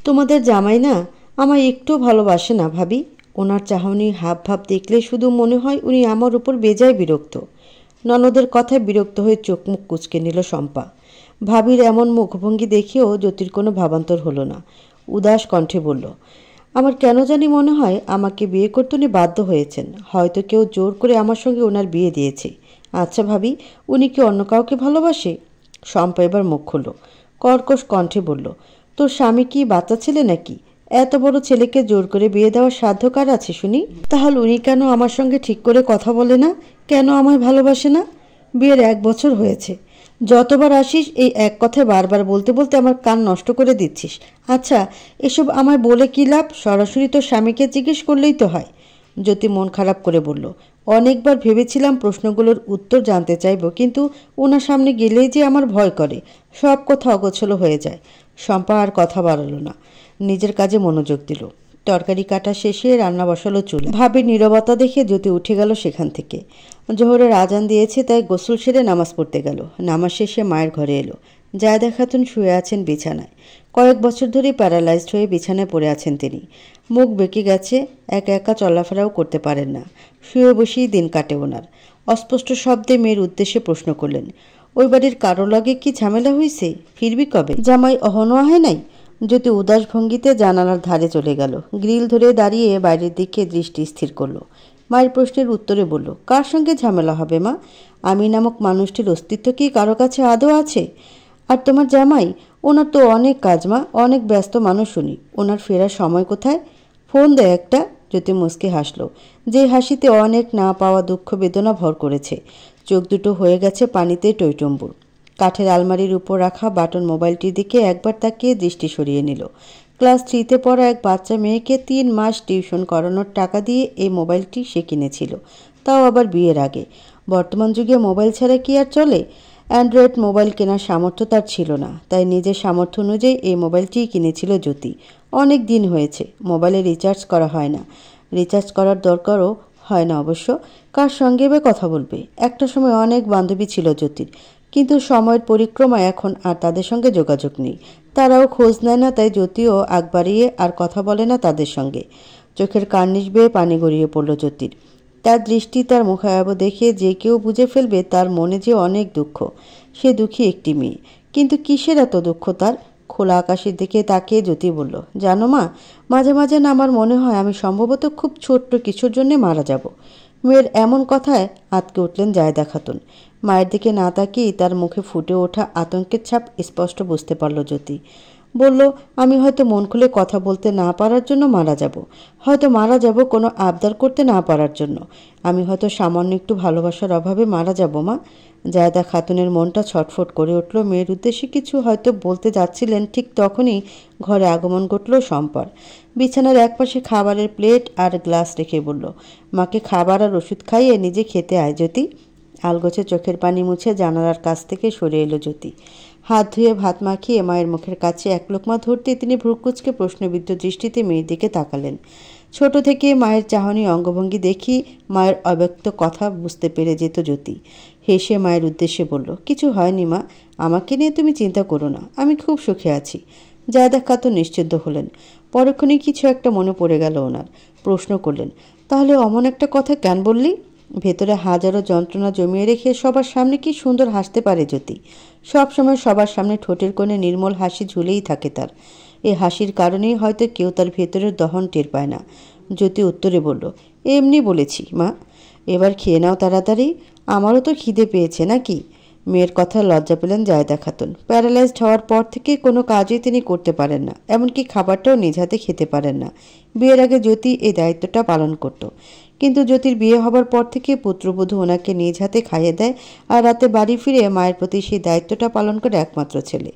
তোমাদের জামাই না আমায় একটু ভালোবাসে না ভাবি। ওনার চাহনি হাব ভাব দেখলে শুধু মনে হয় উনি আমার উপর বেজায় বিরক্ত। ননদের কথায় বিরক্ত হয়ে চোখ মুখ কুঁচকে নিল শম্পা। ভাবির এমন মুখভঙ্গি দেখেও জ্যোতির কোনো ভাবান্তর হলো না। উদাস কণ্ঠে বলল, আমার কেন জানি মনে হয় আমাকে বিয়ে করতে উনি বাধ্য হয়েছেন। হয়তো কেউ জোর করে আমার সঙ্গে ওনার বিয়ে দিয়েছে। আচ্ছা ভাবি, উনি কি অন্য কাউকে ভালোবাসে? শম্পা এবার মুখ খুলল, কর্কশ কণ্ঠে বলল, তোর স্বামী কি বাচ্চা ছেলে নাকি? এত বড় ছেলেকে জোর করে বিয়ে দেওয়ার সাধ্য কার আছে শুনি? তাহলে উনি কেন আমার সঙ্গে ঠিক করে কথা বলে না? কেন আমায় ভালোবাসে না? বিয়ের 1 বছর হয়েছে, যতবার আসিস এই এক কথায় বারবার বলতে বলতে আমার কান নষ্ট করে দিচ্ছিস। আচ্ছা, এসব আমায় বলে কি লাভ? সরাসরি তোর স্বামীকে জিজ্ঞেস করলেই তো হয়। জ্যোতি মন খারাপ করে বলল, অনেকবার ভেবেছিলাম প্রশ্নগুলোর উত্তর জানতে চাইব, কিন্তু ওনার সামনে গেলেই যে আমার ভয় করে, সব কথা অগোছলো হয়ে যায়। শম্পা আর কথা বাড়ালো না, নিজের কাজে মনোযোগ দিল। তরকারি কাটা শেষে রান্না বসালো চুলে। ভাবির নীরবতা দেখে জ্যোতি উঠে গেল সেখান থেকে। জোহরের আজান দিয়েছে তাই গোসল সেরে নামাজ পড়তে গেল। নামাজ শেষে মায়ের ঘরে এলো। জায়দা খাতুন শুয়ে আছেন বিছানায়। কয়েক বছর ধরেই প্যারালাইজড হয়ে বিছানায় পড়ে আছেন তিনি। মুখ বেঁকে গেছে, একা একা চলাফেরাও করতে পারেন না। শুয়ে বসেই দিন কাটে ওনার। অস্পষ্ট শব্দে মেয়ের উদ্দেশ্যে প্রশ্ন করলেন, ওই বাড়ির কারো লাগে কি ঝামেলা হয়েছে? ফিরবি কবে? জামাই অহনো আহে নাই? জ্যোতি উদাস ভঙ্গিতে জানালার ধারে চলে গেল। গ্রিল ধরে দাঁড়িয়ে বাইরের দিকে দৃষ্টি স্থির করল। মায়ের প্রশ্নের উত্তরে বলল, কার সঙ্গে ঝামেলা হবে মা? আমি নামক মানুষটির অস্তিত্ব কি কারো কাছে আদৌ আছে? আর তোমার জামাই, ওনার তো অনেক কাজ মা, অনেক ব্যস্ত মানুষ উনি। ওনার ফেরার সময় কোথায়? ফোন দেয় একটা। জ্যোতি মুচকি হাসল, যে হাসিতে অনেক না পাওয়া দুঃখ বেদনা ভর করেছে। চোখ দুটো হয়ে গেছে পানিতে টইটম্বুর। কাঠের আলমারির উপর রাখা বাটন মোবাইলটির দিকে একবার তাকিয়ে দৃষ্টি সরিয়ে নিল। ক্লাস 3-তে পড়া এক বাচ্চা মেয়েকে 3 মাস টিউশন করানোর টাকা দিয়ে এই মোবাইলটি সে কিনেছিল, তাও আবার বিয়ের আগে। বর্তমান যুগে মোবাইল ছাড়া কি আর চলে? অ্যান্ড্রয়েড মোবাইল কেনার সামর্থ্য তার ছিল না, তাই নিজের সামর্থ্য অনুযায়ী এই মোবাইলটিই কিনেছিল জ্যোতি। অনেক দিন হয়েছে মোবাইলে রিচার্জ করা হয় না, রিচার্জ করার দরকারও হয় না অবশ্য। কার সঙ্গে বা কথা বলবে? একটা সময় অনেক বান্ধবী ছিল জ্যোতির, কিন্তু সময়ের পরিক্রমায় এখন আর তাদের সঙ্গে যোগাযোগ নেই। তারাও খোঁজ নেয় না, তাই জ্যোতিও আগ বাড়িয়ে আর কথা বলে না তাদের সঙ্গে। চোখের কার্নিশ বেয়ে পানি গড়িয়ে পড়ল জ্যোতির। তার দৃষ্টি, তার মুখাবয়ব দেখে যে কেউ বুঝে ফেলবে তার মনে যে অনেক দুঃখ। সে দুঃখী একটি মেয়ে, কিন্তু কিসের এত দুঃখ তার? খোলা আকাশের দিকে তাকিয়ে জ্যোতি বলল, জানো মা, মাঝে মাঝে না আমার মনে হয় আমি সম্ভবত খুব ছোট্ট কিছুর জন্যে মারা যাব। মেয়ের এমন কথায় আঁতকে উঠলেন জায়দা খাতুন। মায়ের দিকে না তাকিয়েই তার মুখে ফুটে ওঠা আতঙ্কের ছাপ স্পষ্ট বুঝতে পারল জ্যোতি। বলল, আমি হয়তো মন খুলে কথা বলতে না পারার জন্য মারা যাব, হয়তো মারা যাব কোনো আবদার করতে না পারার জন্য। আমি হয়তো সামান্য একটু ভালোবাসার অভাবে মারা যাব মা। জায়দা খাতুনের মনটা ছটফট করে উঠল। মেয়ের উদ্দেশ্যে কিছু হয়তো বলতে যাচ্ছিলেন, ঠিক তখনই ঘরে আগমন ঘটল শম্পার। বিছানার একপাশে খাবারের প্লেট আর গ্লাস রেখে বলল, মাকে খাবার আর ওষুধ খাইয়ে নিজে খেতে আয় জ্যোতি। আলগোছে চোখের পানি মুছে জানালার কাছ থেকে সরে এলো জ্যোতি। হাত ধুয়ে ভাত মাখিয়ে মায়ের মুখের কাছে এক লোকমা ধরতে তিনি ভ্রুকুচকে প্রশ্নবিদ্ধ দৃষ্টিতে মেয়ের দিকে তাকালেন। ছোট থেকে মায়ের চাহনি অঙ্গভঙ্গি দেখি মায়ের অব্যক্ত কথা বুঝতে পেরে যেত জ্যোতি। হেসে মায়ের উদ্দেশ্যে বলল, কিছু হয়নি মা, আমাকে নিয়ে তুমি চিন্তা করো না, আমি খুব সুখে আছি। জায়দা খাতুন নিশ্চিন্ত হলেন। পরক্ষণে কিছু একটা মনে পড়ে গেল ওনার। প্রশ্ন করলেন, তাহলে অমন একটা কথা কেন বললি? ভেতরে হাজারো যন্ত্রণা জমিয়ে রেখে সবার সামনে কি সুন্দর হাসতে পারে জ্যোতি। সবসময় সবার সামনে ঠোঁটের কোণে নির্মল হাসি ঝুলেই থাকে তার। এই হাসির কারণেই হয়তো কেউ তার ভেতরের দহন টের পায় না। জ্যোতি উত্তরে বলল, এমনি বলেছি মা। এবার খেয়ে নাও তাড়াতাড়ি, আমারও তো খিদে পেয়েছে নাকি? মেয়ের কথায় লজ্জা পেলেন জায়দা খাতুন। প্যারালাইজড হওয়ার পর থেকে কোনো কাজই তিনি করতে পারেন না, এমনকি খাবারটাও নিজ হাতে খেতে পারেন না। বিয়ের আগে জ্যোতি এই দায়িত্বটা পালন করত, কিন্তু জ্যোতির বিয়ে হবার পর থেকে পুত্রবধূ ওনাকে নিজ হাতে খাইয়ে দেয়, আর রাতে বাড়ি ফিরে মায়ের প্রতি সেই দায়িত্বটা পালন করে একমাত্র ছেলে।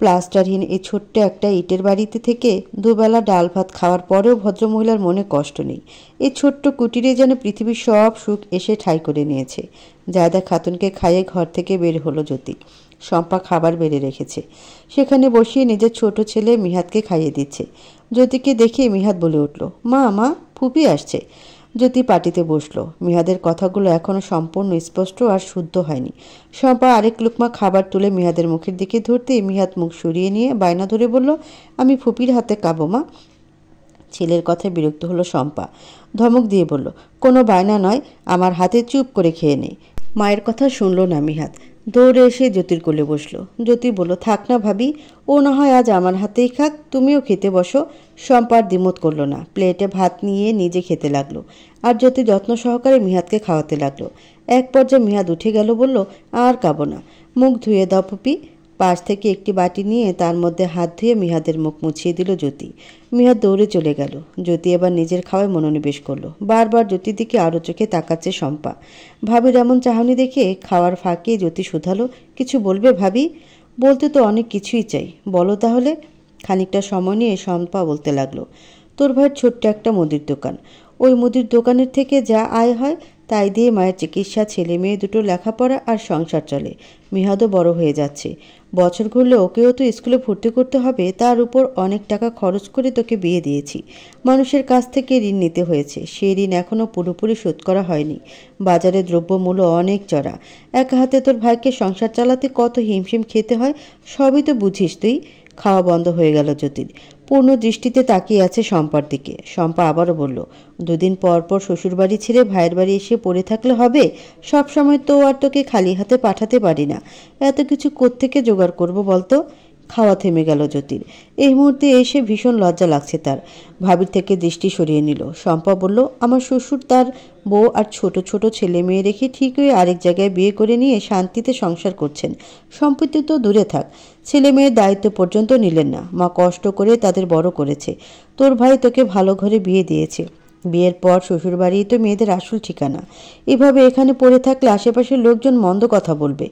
প্লাস্টারহীন এই ছোট্ট একটা ইটের বাড়িতে থেকে দুবেলা ডাল ভাত খাওয়ার পরেও ভদ্রমহিলার মনে কষ্ট নেই। এই ছোট্ট কুটিরে যেন পৃথিবীর সব সুখ এসে ঠাঁই করে নিয়েছে। জায়দা খাতুনকে খাইয়ে ঘর থেকে বের হলো জ্যোতি। শম্পা খাবার বেড়ে রেখেছে, সেখানে বসিয়ে নিজের ছোট ছেলে মিহাদকে খাইয়ে দিচ্ছে। জ্যোতিকে দেখে মিহাদ বলে উঠল, মা মা, ফুপি আসছে। জ্যোতি পার্টিতে বসল। মিহাদের কথাগুলো এখনো সম্পূর্ণ স্পষ্ট আর শুদ্ধ হয়নি। শম্পা আরেক লুকমা খাবার তুলে মিহাদের মুখের দিকে ধরতেই মিহাদ মুখ সরিয়ে নিয়ে বায়না ধরে বলল, আমি ফুপির হাতে খাবো মা। ছেলের কথায় বিরক্ত হলো শম্পা। ধমক দিয়ে বলল, কোনো বায়না নয়, আমার হাতে চুপ করে খেয়ে নে। মায়ের কথা শুনল না মিহাদ, দৌড়ে এসে জ্যোতির কোলে বসলো। জ্যোতি বলল, থাক না ভাবি, ও না হয় আজ আমার হাতেই খাক, তুমিও খেতে বসো। শম্পার দ্বিমত করলো না, প্লেটে ভাত নিয়ে নিজে খেতে লাগলো আর জ্যোতি যত্ন সহকারে মিহাদকে খাওয়াতে লাগলো। এক পর্যায়ে মিহাদ উঠে গেল, বলল, আর খাবো না, মুখ ধুয়ে দাও ফুপি। পাশ থেকে একটি বাটি নিয়ে তার মধ্যে হাত ধুয়ে মিহাদের মুখ মুছিয়ে দিল জ্যোতি। মিহাদ দৌড়ে চলে গেল। জ্যোতি এবার নিজের খাওয়ায় মনোনিবেশ করলো। বারবার জ্যোতির দিকে আরও চোখে তাকাচ্ছে শম্পা। ভাবির এমন চাহনি দেখে খাওয়ার ফাঁকে জ্যোতি শুধালো, কিছু বলবে ভাবি? বলতে তো অনেক কিছুই চাই, বলো তাহলে। খানিকটা সময় নিয়ে শম্পা বলতে লাগলো, তোর ভাইয়ের ছোট্ট একটা মুদির দোকান, ওই মুদির দোকানের থেকে যা আয় হয় তাই দিয়ে মায়ের চিকিৎসা, ছেলে মেয়ে দুটো লেখাপড়া আর সংসার চলে। মিহাদও বড় হয়ে যাচ্ছে, বছর ঘুরলে ওকেও তো স্কুলে ভর্তি করতে হবে, তার উপর অনেক টাকা খরচ করে তোকে বিয়ে দিয়েছি। মানুষের কাছ থেকে ঋণ নিতে হয়েছে, সেই ঋণ এখনও পুরোপুরি শোধ করা হয়নি। বাজারে দ্রব্যমূল্য অনেক চড়া, একা হাতে তোর ভাইকে সংসার চালাতে কত হিমশিম খেতে হয় সবই তো বুঝিস তুই। খাওয়া বন্ধ হয়ে গেল জ্যোতির। পূর্ণ দৃষ্টিতে তাকিয়ে আছে শম্পার দিকে। শম্পা আবারও বলল, দুদিন পর পর শ্বশুরবাড়ি ছেড়ে ভাইয়ের বাড়ি এসে পড়ে থাকলে হবে? সব সময় তো আর তোকে খালি হাতে পাঠাতে পারি না, এত কিছু কোত্থেকে জোগাড় করবো বলতো? খাওয়া থেমে গেল জ্যোতির। এই মুহূর্তে এসে ভীষণ লজ্জা লাগছে তার। ভাবির থেকে দৃষ্টি সরিয়ে নিল। শম্পা বলল, আমার শ্বশুর তার বউ আর ছোট ছোট ছেলে মেয়ে রেখে ঠিকই আরেক জায়গায় বিয়ে করে নিয়ে শান্তিতে সংসার করছেন। সম্পত্তি তো দূরে থাক, ছেলে মেয়ের দায়িত্ব পর্যন্ত নিলেন না। মা কষ্ট করে তাদের বড় করেছে, তোর ভাই তোকে ভালো ঘরে বিয়ে দিয়েছে। বিয়ের পর শ্বশুরবাড়ি তো মেয়েদের আসল ঠিকানা। এভাবে এখানে পড়ে থাকলে আশেপাশের লোকজন মন্দ কথা বলবে।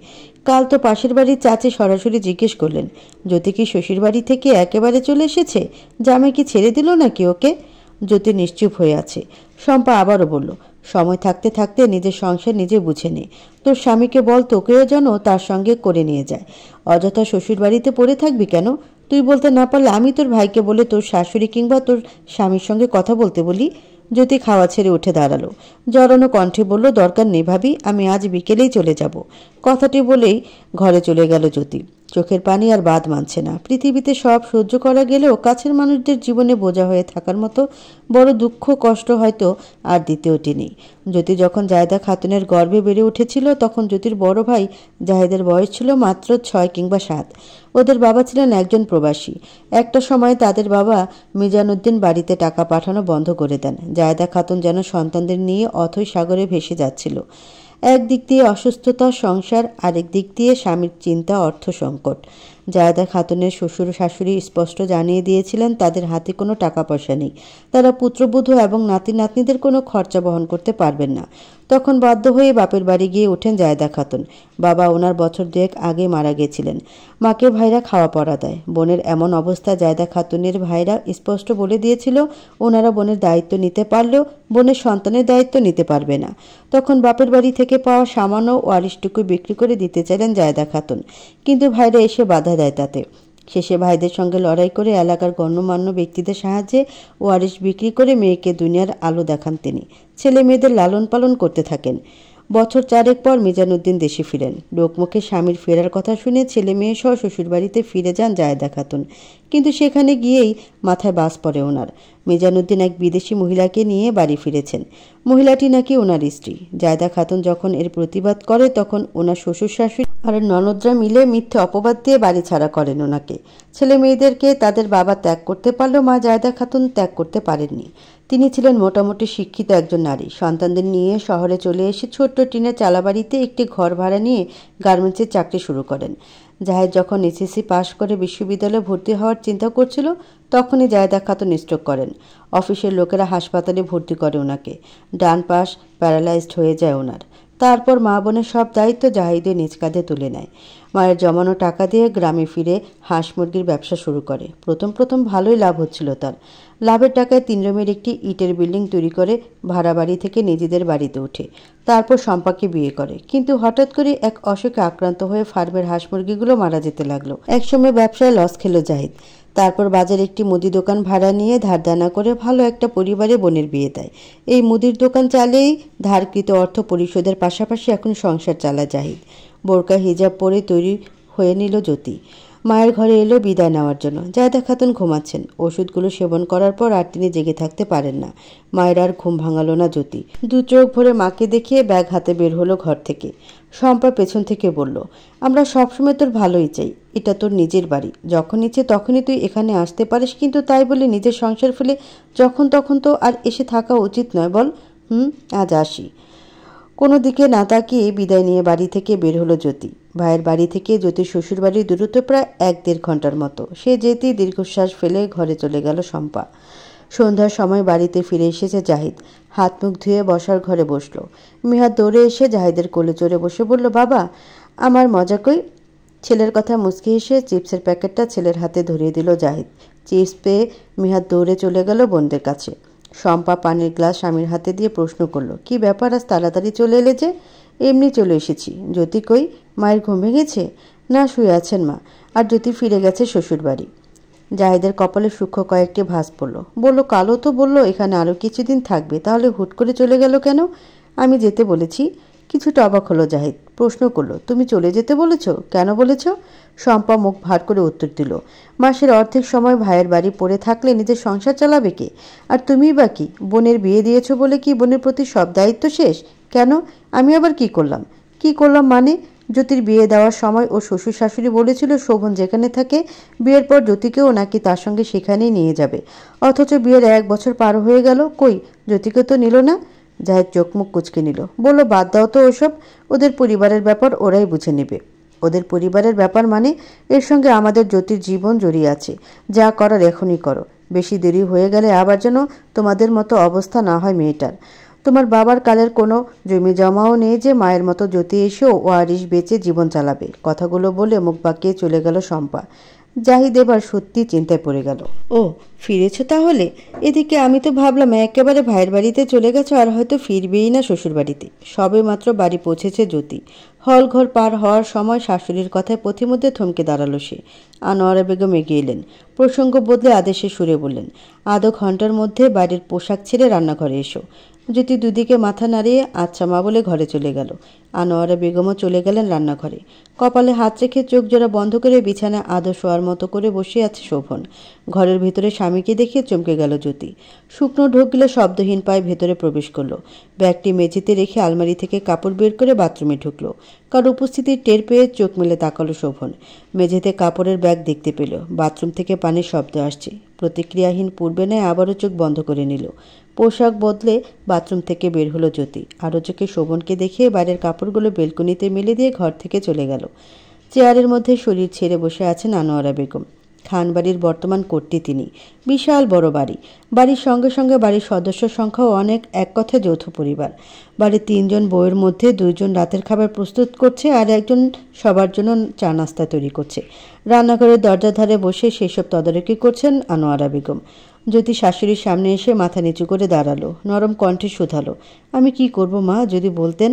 কাল তো পাশের বাড়ির চাচি সরাসরি জিজ্ঞেস করলেন, জ্যোতি কি শ্বশুরবাড়ি থেকে একেবারে চলে এসেছে? জামাই কি ছেড়ে দিল নাকি ওকে? জ্যোতি নিশ্চুপ হয়ে আছে। শম্পা আবারও বলল, সময় থাকতে থাকতে নিজের সংসার নিজে বুঝে নে। তোর স্বামীকে বল তোকেও যেন তার সঙ্গে করে নিয়ে যায়। অযথা শ্বশুরবাড়িতে পড়ে থাকবি কেন? তুই বলতে না পারলে আমি তোর ভাইকে বলে তোর শাশুড়ি কিংবা তোর স্বামীর সঙ্গে কথা বলতে বলি। জ্যোতি খাওয়া ছেড়ে উঠে দাঁড়ালো। জড়ানো কণ্ঠে বলল, দরকার নেই ভাবি, আমি আজ বিকেলেই চলে যাব। কথাটি বলেই ঘরে চলে গেল জ্যোতি। চোখের পানি আর বাদ মানছে না। পৃথিবীতে সব সহ্য করা গেলেও কাছের মানুষদের জীবনে বোঝা হয়ে থাকার মতো বড় দুঃখ কষ্ট হয়তো আর দ্বিতীয়টি নেই। জ্যোতি যখন জাহেদা খাতুনের গর্ভে বেড়ে উঠেছিল তখন জ্যোতির বড় ভাই জাহেদের বয়স ছিল মাত্র 6 কিংবা 7। ওদের বাবা ছিলেন একজন প্রবাসী। একটা সময় তাদের বাবা মিজানুদ্দিন বাড়িতে টাকা পাঠানো বন্ধ করে দেন। জাহেদা খাতুন যেন সন্তানদের নিয়ে অথৈ সাগরে ভেসে যাচ্ছিল। এক দিক দিয়ে অসুস্থতা, সংসার, আরেক দিক দিয়ে স্বামীর চিন্তা, অর্থ সংকট। জায়েদা খাতুনের শ্বশুর শাশুড়ি স্পষ্ট জানিয়ে দিয়েছিলেন তাদের হাতে কোনো টাকা পয়সা নেই, তারা পুত্রবধূ এবং নাতি নাতনিদের কোনো খরচা বহন করতে পারবেন না। তখন বাধ্য হয়ে বাপের বাড়ি গিয়ে ওঠেন জায়েদা খাতুন। বাবা ওনার বছর 2 আগে মারা গেছিলেন। মাকে ভাইরা খাওয়া পড়া দেয়। বোনের এমন অবস্থা জায়েদা খাতুনের ভাইরা স্পষ্ট বলে দিয়েছিল ওনারা বোনের দায়িত্ব নিতে পারলেও বোনের সন্তানের দায়িত্ব নিতে পারবে না। তখন বাপের বাড়ি থেকে পাওয়া সামান্য ওয়ারিশটুকু বিক্রি করে দিতে চাইলেন জায়েদা খাতুন, কিন্তু ভাইরা এসে বাধা দেয় তাতে। শেষে ভাইদের সঙ্গে লড়াই করে এলাকার গণ্যমান্য ব্যক্তিদের সাহায্যে ওয়ারিশ বিক্রি করে মেয়েকে দুনিয়ার আলো দেখান তিনি। ছেলে মেয়েদের লালন পালন করতে থাকেন। বছর 4 পর মিজানুদ্দিন দেশে ফিরেন। লোকমুখে স্বামীর ফেরার কথা শুনে ছেলে মেয়ে সহ শ্বশুরবাড়িতে ফিরে যান জায়েদা খাতুন। কিন্তু সেখানে গিয়েই মাথায় বাজ পড়ে ওনার। মিজানুদ্দিন এক বিদেশি মহিলাকে নিয়ে বাড়ি ফিরেছেন। মহিলাটি নাকি ওনার স্ত্রী। জায়েদা খাতুন যখন এর প্রতিবাদ করে তখন ওনার শ্বশুর শাশুড়ি আর ননদরা মিলে মিথ্যে অপবাদ দিয়ে বাড়ি ছাড়া করেন ওনাকে। ছেলে মেয়েদেরকে তাদের বাবা ত্যাগ করতে পারলেও মা জায়েদা খাতুন ত্যাগ করতে পারেননি। তিনি ছিলেন মোটামুটি শিক্ষিত একজন নারী। সন্তানদের নিয়ে শহরে চলে এসে ছোট্ট টিনের চালাবাড়িতে একটি ঘর ভাড়া নিয়ে গার্মেন্টসের চাকরি শুরু করেন। জাহেদ যখন এসএসসি পাশ করে বিশ্ববিদ্যালয়ে ভর্তি হওয়ার চিন্তা করছিল তখনই জায়েদা খাতুন স্ট্রোক করেন। অফিসের লোকেরা হাসপাতালে ভর্তি করে ওনাকে। ডান পাশ প্যারালাইজড হয়ে যায় ওনার। তারপর মা বোনের সব দায়িত্ব জাহিদের নিজ কাঁধে তুলে নেয়। মায়ের জমানো টাকা দিয়ে গ্রামে ফিরে হাঁস মুরগির ব্যবসা শুরু করে। প্রথম ভালোই লাভ হচ্ছিল তার। লাভের টাকায় 3 রুমের একটি ইটের বিল্ডিং তৈরি করে ভাড়া বাড়ি থেকে নিজেদের বাড়িতে ওঠে। তারপর শম্পাকে বিয়ে করে। কিন্তু হঠাৎ করে এক অসুখে আক্রান্ত হয়ে ফার্মের হাঁস মুরগিগুলো মারা যেতে লাগলো। একসময় ব্যবসায় লস খেল জাহিদ। তারপর বাজারে একটি মুদি দোকান ভাড়া নিয়ে ধারদানা করে ভালো একটা পরিবারে বোনের বিয়ে দেয়। এই মুদির দোকান চালিয়েই ধারকৃত অর্থ পরিশোধের পাশাপাশি এখন সংসার চালায় জাহিদ। বোরকা হিজাব পরে তৈরি হয়ে নিল জ্যোতি। মায়ের ঘরে এলো বিদায় নেওয়ার জন্য। জায়দা খাতুন ঘুমাচ্ছেন। ওষুধগুলো সেবন করার পর আর তিনি জেগে থাকতে পারেন না। মায়ের আর ঘুম ভাঙালো না জ্যোতি। দু চোখ ভরে মাকে দেখিয়ে ব্যাগ হাতে বের হলো ঘর থেকে। শম্পা পেছন থেকে বলল, আমরা সবসময় তোর ভালোই চাই, এটা তোর নিজের বাড়ি, যখন ইচ্ছে তখনই তুই এখানে আসতে পারিস, কিন্তু তাই বলে নিজের সংসার ফেলে যখন তখন তো আর এসে থাকা উচিত নয় বল। আজ আসি। কোনো দিকে না তাকিয়ে বিদায় নিয়ে বাড়ি থেকে বের হলো জ্যোতি। ভাইয়ের বাড়ি থেকে জ্যোতির শ্বশুর বাড়ির দূরত্ব প্রায় 1-1.5 ঘন্টার মতো। সে যেতেই দীর্ঘশ্বাস ফেলে ঘরে চলে গেল শম্পা। সন্ধ্যার সময় বাড়িতে ফিরে এসেছে জাহিদ। হাত মুখ ধুয়ে বসার ঘরে বসল। মিহাদ দৌড়ে এসে জাহিদের কোলে চড়ে বসে বলল, বাবা আমার মজা কই? ছেলের কথা মুচকি হেসে চিপসের প্যাকেটটা ছেলের হাতে ধরিয়ে দিল জাহিদ। চিপস পেয়ে মিহাদ দৌড়ে চলে গেল বোনদের কাছে। শম্পা পানির গ্লাস স্বামীর হাতে দিয়ে প্রশ্ন করলো, কি ব্যাপার আজ তাড়াতাড়ি চলে এলে যে? এমনি চলে এসেছি। জ্যোতি কই? মায়ের ঘুম ভেঙেছে? না, শুয়ে আছেন মা। আর জ্যোতি ফিরে গেছে শ্বশুর বাড়ি। জাহিদের কপালে সূক্ষ্ম কয়েকটি ভাঁজ পড়ল। বলল, কালও তো বলল এখানে আরও কিছুদিন থাকবে, তাহলে হুট করে চলে গেল কেন? আমি যেতে বলেছি। কিছুটা অবাক হলো জাহিদ। প্রশ্ন করলো, তুমি চলে যেতে বলেছ? কেন বলেছ? শম্পা মুখ ভার করে উত্তর দিল, মাসের অর্ধেক সময় ভাইয়ের বাড়ি পড়ে থাকলে নিজের সংসার চালাবে কে? আর তুমিই বা কি? বোনের বিয়ে দিয়েছ বলে কি বোনের প্রতি সব দায়িত্ব শেষ? কেন? আমি আবার কি করলাম? কি করলাম মানে? জ্যোতির বিয়ে দেওয়ার সময় ও শ্বশুর শাশুড়ি বলেছিল শোভন যেখানে থাকে বিয়ের পর জ্যোতিকেও নাকি তার সঙ্গে সেখানেই নিয়ে যাবে। অথচ বিয়ের 1 বছর পার হয়ে গেল, কই জ্যোতিকে তো নিল না। জাহিদ চোখ মুখ কুঁচকে নিল। বলল, বাদ দাও তো ওসব, ওদের পরিবারের ব্যাপার ওরাই বুঝে নেবে। ওদের পরিবারের ব্যাপার মানে? এর সঙ্গে আমাদের জ্যোতির জীবন জড়িয়ে আছে। যা করার এখনই করো। বেশি দেরি হয়ে গেলে আবার যেন তোমাদের মতো অবস্থা না হয় মেয়েটার। তোমার বাবার কালের কোনো জমি জমাও নেই যে মায়ের মতো জ্যোতি এসেও ওয়ারিশ বেচে জীবন চালাবে। কথাগুলো বলে মুখ বাঁকিয়ে চলে গেল শম্পা। জাহিদ এবার সত্যি চিন্তায় পড়ে গেল। ও, ফিরেছ তাহলে? এদিকে আমি তো ভাবলাম একেবারে ভাইয়ের বাড়িতে চলে গেছো আর হয়তো ফিরবেই না শ্বশুর বাড়িতে। সবে মাত্র বাড়ি পৌঁছেছে জ্যোতি। হল ঘর পার হওয়ার সময় শাশুড়ির কথায় পথিমধ্যে থমকে দাঁড়ালো সে। আনোয়ারা বেগম এগিয়ে এলেন। প্রসঙ্গ বদলে আদেশে সুরে বললেন, আধা ঘন্টার মধ্যে বাড়ির পোশাক ছেড়ে রান্নাঘরে এসো। জ্যোতি দুদিকে মাথা নাড়িয়ে আচ্ছা মা বলে ঘরে চলে গেল। আনোয়ারা বেগমও চলে গেলেন রান্নাঘরে। কপালে হাত রেখে চোখ জোড়া বন্ধ করে বিছানায় আদো শোয়ার মতো করে বসে আছে শোভন। ঘরের ভেতরে স্বামীকে দেখে চমকে গেল জ্যোতি। শুকনো ঢোক গিলে শব্দহীন পায়ে ভেতরে প্রবেশ করলো। ব্যাগটি মেঝেতে রেখে আলমারি থেকে কাপড় বের করে বাথরুমে ঢুকলো। কার উপস্থিতির টের পেয়ে চোখ মেলে তাকালো শোভন। মেঝেতে কাপড়ের ব্যাগ দেখতে পেল। বাথরুম থেকে পানির শব্দ আসছে। প্রতিক্রিয়াহীন পূর্বে নেয় আবারও চোখ বন্ধ করে নিল। পোশাক বদলে বাথরুম থেকে বের হলো জ্যোতি। আরও চোখে শোভনকে দেখিয়ে বাইরের কাপড়গুলো বেলকনিতে মেলে দিয়ে ঘর থেকে চলে গেল। চেয়ারের মধ্যে শরীর ছেড়ে বসে আছেন আনোয়ারা বেগম। খানবাড়ির বর্তমান কর্ত্রী তিনি। বিশাল বড় বাড়ি। বাড়ির সঙ্গে সঙ্গে বাড়ির সদস্য সংখ্যাও অনেক, এক কথায় যৌথ পরিবার। বাড়ির 3 জন বউয়ের মধ্যে 2 জন রাতের খাবার প্রস্তুত করছে আর একজন সবার জন্য চা নাস্তা তৈরি করছে। রান্নাঘরের দরজার ধারে বসে সেসব তদারকি করছেন আনোয়ারা বেগম। জ্যোতি শাশুড়ির সামনে এসে মাথা নিচু করে দাঁড়ালো। নরম কণ্ঠে শুধালো, আমি কি করব মা, যদি বলতেন।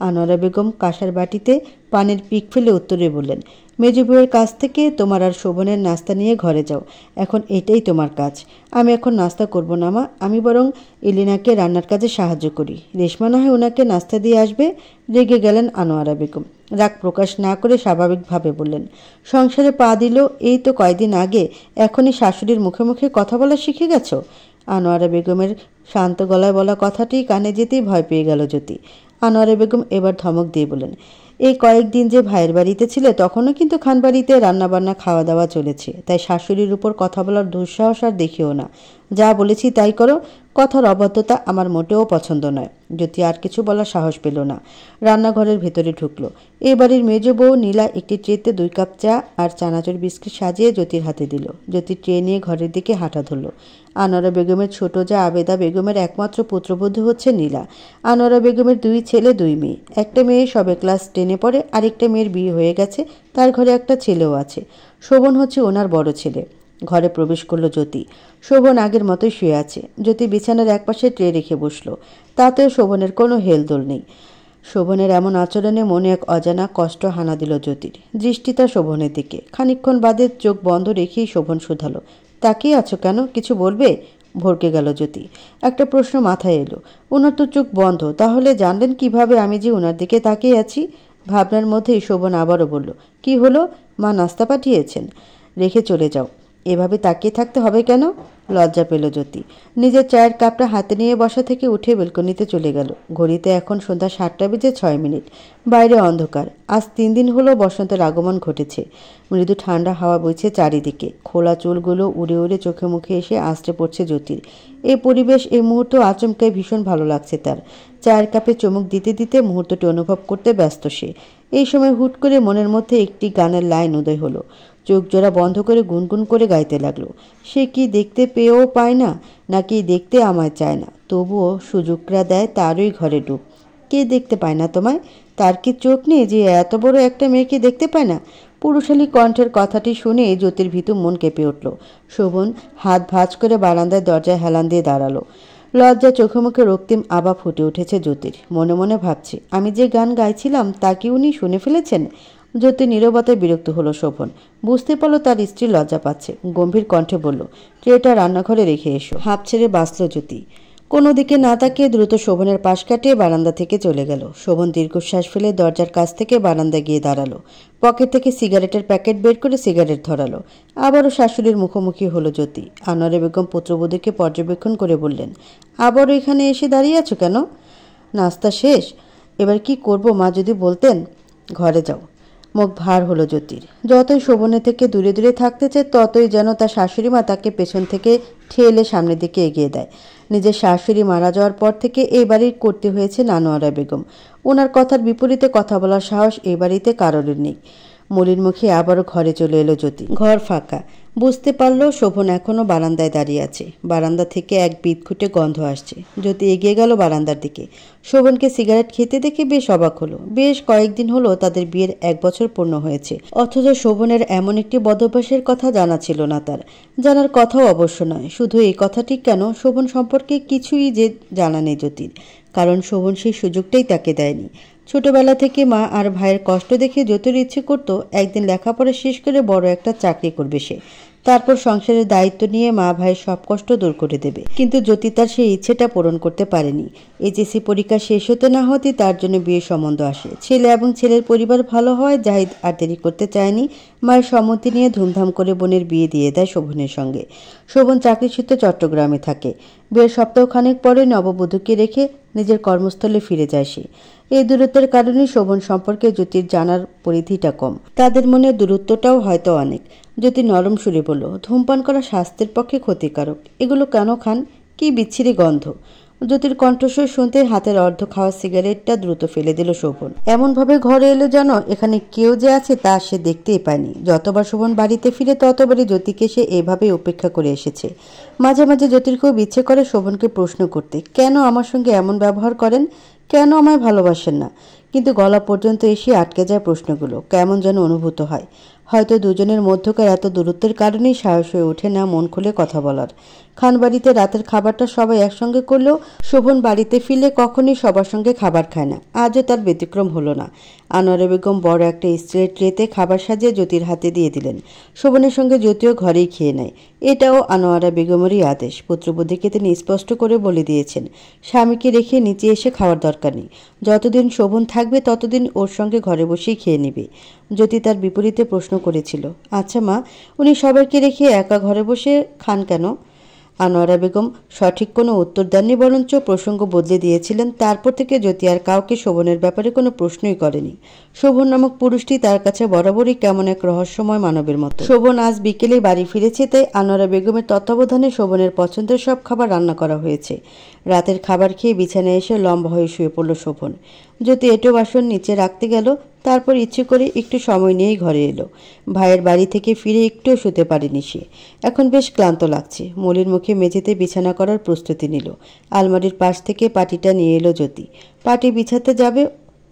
আনোয়ারা বেগম কাঁসার বাটিতে পানের পিক ফেলে উত্তরে বললেন, মেজো বউয়ের কাছ থেকে তোমার আর শোভনের নাস্তা নিয়ে ঘরে যাও। এখন এটাই তোমার কাজ। আমি এখন নাস্তা করব না মা, আমি বরং এলিনাকে রান্নার কাজে সাহায্য করি। রেশমা না হয় ওনাকে নাস্তা দিয়ে আসবে। রেগে গেলেন আনোয়ারা বেগম। রাগ প্রকাশ না করে স্বাভাবিকভাবে বললেন, সংসারে পা দিল এই তো কয়দিন আগে, এখনই শাশুড়ির মুখে মুখে কথা বলা শিখে গেছো? আনোয়ারা বেগমের শান্ত গলায় বলা কথাটি কানে যেতেই ভয় পেয়ে গেল জ্যোতি। আনোয়ারা বেগম এবার ধমক দিয়ে বলেন, এই কয়েকদিন যে ভাইয়ের বাড়িতে ছিলে তখনও কিন্তু খানবাড়িতে রান্নাবান্না খাওয়া দাওয়া চলেছে, তাই শাশুড়ির উপর কথা বলার দুঃসাহস আর দেখিও না। যা বলেছি তাই করো। কথার অবাধ্যতা আমার মোটেও পছন্দ নয়। জ্যোতি আর কিছু বলার সাহস পেল না। রান্নাঘরের ভেতরে ঢুকলো। এই বাড়ির মেজ বউ নীলা একটি ট্রেতে 2 কাপ চা আর চানাচুর বিস্কিট সাজিয়ে জ্যোতির হাতে দিল। জ্যোতি ট্রে নিয়ে ঘরের দিকে হাঁটা ধরল। আনোয়ারা বেগমের ছোট যা আবেদা বেগমের একমাত্র পুত্রবধূ হচ্ছে নীলা। আনোয়ারা বেগমের 2 ছেলে 2 মেয়ে। একটা মেয়ে সবে ক্লাস 10-এ পড়ে, আরেকটা মেয়ের বিয়ে হয়ে গেছে, তার ঘরে একটা ছেলেও আছে। শোভন হচ্ছে ওনার বড় ছেলে। ঘরে প্রবেশ করলো জ্যোতি। শোভন আগের মতোই শুয়ে আছে। জ্যোতি বিছানার একপাশে ট্রে রেখে বসলো। তাতেও শোভনের কোনো হেলদোল নেই। শোভনের এমন আচরণে মনে এক অজানা কষ্ট হানা দিল জ্যোতির। দৃষ্টি তার শোভনের দিকে। খানিকক্ষণ বাদে চোখ বন্ধ রেখেই শোভন শুধালো, তাকিয়ে আছো কেন, কিছু বলবে? ভরকে গেল জ্যোতি। একটা প্রশ্ন মাথায় এলো। ওনার তো চোখ বন্ধ, তাহলে জানলেন কিভাবে আমি যে ওনার দিকে তাকিয়ে আছি? ভাবনার মধ্যেই শোভন আবারও বলল, কি হলো? মা নাস্তা পাঠিয়েছেন, রেখে চলে যাও। এভাবে তাকিয়ে থাকতে হবে কেন? লজ্জা পেল জ্যোতি। নিজের চায়ের কাপটা হাতে নিয়ে বসা থেকে উঠে বেলকনিতে চলে গেল। ঘড়িতে এখন সন্ধ্যা 7:06। বাইরে অন্ধকার। আজ 3 দিন হলো বসন্তের আগমন ঘটেছে। মৃদু ঠান্ডা হাওয়া বইছে চারিদিকে। খোলা চুলগুলো উড়ে উড়ে চোখে মুখে এসে আছড়ে পড়ছে জ্যোতির। এই পরিবেশ, এই মুহূর্ত আচমকায় ভীষণ ভালো লাগছে তার। চায়ের কাপে চুমুক দিতে দিতে মুহূর্তটি অনুভব করতে ব্যস্ত সে। এই সময় হুট করে মনের মধ্যে একটি গানের লাইন উদয় হলো। চোখ জোড়া বন্ধ করে গুনগুন করে গাইতে লাগলো। সে কি দেখতে পেয়েও পায় না, নাকি দেখতে আমায় চায় না, তবুও সুযোগরা দেয় তারই ঘরে ডুব। কে দেখতে পায় না তোমায়? তার কি চোখ নেই যে এত বড় একটা মেয়েকে দেখতে পায় না? পুরুষালী কণ্ঠের কথাটি শুনে জ্যোতির ভীতু মন কেঁপে উঠল। শোভন হাত ভাঁজ করে বারান্দায় দরজায় হেলান দিয়ে দাঁড়ালো। লজ্জা চোখে মুখে রক্তিম আভা ফুটে উঠেছে জ্যোতির। মনে মনে ভাবছে, আমি যে গান গাইছিলাম তা কি উনি শুনে ফেলেছেন? জ্যোতির নীরবতায় বিরক্ত হলো শোভন। বুঝতে পারলো তার স্ত্রী লজ্জা পাচ্ছে। গম্ভীর কণ্ঠে বলল, ট্রেটা রান্নাঘরে রেখে এসো। হাঁপ ছেড়ে বাঁচল জ্যোতি। কোনো দিকে না তাকিয়ে দ্রুত শোভনের পাশ কাটিয়ে বারান্দা থেকে চলে গেল। শোভন দীর্ঘশ্বাস ফেলে দরজার কাছ থেকে বারান্দায় গিয়ে দাঁড়ালো। পকেট থেকে সিগারেটের প্যাকেট বের করে সিগারেট ধরালো। আবারও শাশুড়ির মুখোমুখি হলো জ্যোতি। আনোয়ারা বেগম পুত্রবধূকে পর্যবেক্ষণ করে বললেন, আবারও এখানে এসে দাঁড়িয়ে আছো কেন? নাস্তা শেষ, এবার কি করব মা যদি বলতেন। ঘরে যাও। মুখ ভার হলো জ্যোতির। যতই শোভনের থেকে দূরে দূরে থাকতে চায় ততই যেন তার শাশুড়ি মা তাকে পেছন থেকে ঠেলে সামনের দিকে এগিয়ে দেয়। নিজের শাশুড়ি মারা যাওয়ার পর থেকে এই বাড়ির করতে হয়েছে আনোয়ারা বেগম। ওনার কথার বিপরীতে কথা বলার সাহস এই বাড়িতে কারোর নেই। মলির মুখে আবারও ঘরে চলে এলো জ্যোতি। ঘর ফাঁকা। বুঝতে পারলো শোভন এখনো বারান্দায় দাঁড়িয়ে আছে। বারান্দা থেকে এক বিদঘুটে গন্ধ আসছে। জ্যোতি এগিয়ে গেল বারান্দার দিকে। শোভনকে সিগারেট খেতে দেখে বেশ অবাক হলো। বেশ কয়েকদিন হলো তাদের বিয়ের 1 বছর পূর্ণ হয়েছে, অথচ শোভনের এমন একটি বদভ্যাসের কথা জানা ছিল না তার। জানার কথাও অবশ্য নয়। শুধু এই কথাটি কেন, শোভন সম্পর্কে কিছুই যে জানা নেই জ্যোতির, কারণ শোভন সেই সুযোগটাই তাকে দেয়নি। ছোটবেলা থেকে মা আর ভাইয়ের কষ্ট দেখে জ্যোতির ইচ্ছে করত একদিন লেখাপড়া শেষ করে বড় একটা চাকরি করবে সে, তারপর সংসারের দায়িত্ব নিয়ে মা ভাইয়ের সব কষ্ট দূর করে দেবে। কিন্তু জ্যোতি তার সেই ইচ্ছেটা পূরণ করতে পারেনি। এইচএসসি পরীক্ষা শেষ হতে না হতে তার জন্য বিয়ের সম্বন্ধ আসে। ছেলে এবং ছেলের পরিবার ভালো হয় জাহিদ আর দেরি করতে চায়নি। মায়ের সম্মতি নিয়ে ধুমধাম করে বোনের বিয়ে দিয়ে দেয় শোভনের সঙ্গে। শোভন চাকরিসূত্রে চট্টগ্রামে থাকে। বিয়ের সপ্তাহখানেক পরে নববধূকে রেখে নিজের কর্মস্থলে ফিরে যায় সে। এই দূরত্বের কারণে শোভন সম্পর্কে জ্যোতির জানার পরিধিটা কম। তাদের মনে দূরত্বটাও হয়তো অনেক। জ্যোতি নরম সুরে বলল, ধূমপান করা স্বাস্থ্যের পক্ষে ক্ষতিকারক। এগুলো কেন খান? কি বিচ্ছিরি গন্ধ। জ্যোতির কণ্ঠস্বর শুনতে হাতের অর্ধ খাওয়া সিগারেটটা দ্রুত ফেলে দিল শোভন। এমনভাবে ঘরে এলো যেন এখানে কেউ যে আছে তা সে দেখতেই পায়নি। যতবার শোভন বাড়িতে ফিরে ততবারই জ্যোতিকে সে এভাবেই উপেক্ষা করে এসেছে। মাঝে মাঝে জ্যোতির খুব ইচ্ছে করে শোভনকে প্রশ্ন করতে, কেন আমার সঙ্গে এমন ব্যবহার করেন, কেন আমায় ভালোবাসেন না? কিন্তু গলা পর্যন্ত এসে আটকে যায় প্রশ্নগুলো। কেমন যেন অনুভূত হয়, হয়তো দুজনের মধ্যকার এত দূরত্বের কারণেই সাহস হয়ে ওঠে না মন খুলে কথা বলার। খানবাড়িতে রাতের খাবারটা সবাই একসঙ্গে করলেও শোভন বাড়িতে ফিরলে কখনোই সবার সঙ্গে খাবার খায় না। আজও তার ব্যতিক্রম হলো না। আনোয়ারা বেগম বড় একটা স্টিলের ট্রেতে খাবার সাজিয়ে জ্যোতির হাতে দিয়ে দিলেন। শোভনের সঙ্গে জ্যোতিও ঘরেই খেয়ে নেয়। এটাও আনোয়ারা বেগমেরই আদেশ। পুত্রবধূকে তিনি স্পষ্ট করে বলে দিয়েছেন, স্বামীকে রেখে নিচে এসে খাওয়ার দরকার নেই। যতদিন শোভন থাকবে ততদিন ওর সঙ্গে ঘরে বসেই খেয়ে নেবে। জ্যোতি তার বিপরীতে প্রশ্ন করেছিল, আচ্ছা মা, উনি সবাইকে রেখে একা ঘরে বসে খান কেন? আনোয়ারা বেগম সঠিক কোনো উত্তর দেননি, বরঞ্চ প্রসঙ্গ বদলে দিয়েছিলেন। তারপর থেকে জ্যোতি আর কাউকে শোভনের ব্যাপারে কোনো প্রশ্নই করেনি। শোভন নামক পুরুষটি তার কাছে বরাবরই কেমন এক রহস্যময় মানবের মতো। শোভন আজ বিকেলেই বাড়ি ফিরেছে, তাই আনোয়ারা বেগমের তত্ত্বাবধানে শোভনের পছন্দের সব খাবার রান্না করা হয়েছে। রাতের খাবার খেয়ে বিছানায় এসে লম্বা হয়ে শুয়ে পড়ল শোভন। জ্যোতি এঁটো বাসন নিচে রাখতে গেল, তারপর ইচ্ছে করে একটু সময় নিয়েই ঘরে এলো। ভাইয়ের বাড়ি থেকে ফিরে একটুও শুতে পারেনি সে। এখন বেশ ক্লান্ত লাগছে। মলির মুখে মেঝেতে বিছানা করার প্রস্তুতি নিল। আলমারির পাশ থেকে পাটিটা নিয়ে এলো জ্যোতি। পাটি বিছাতে যাবে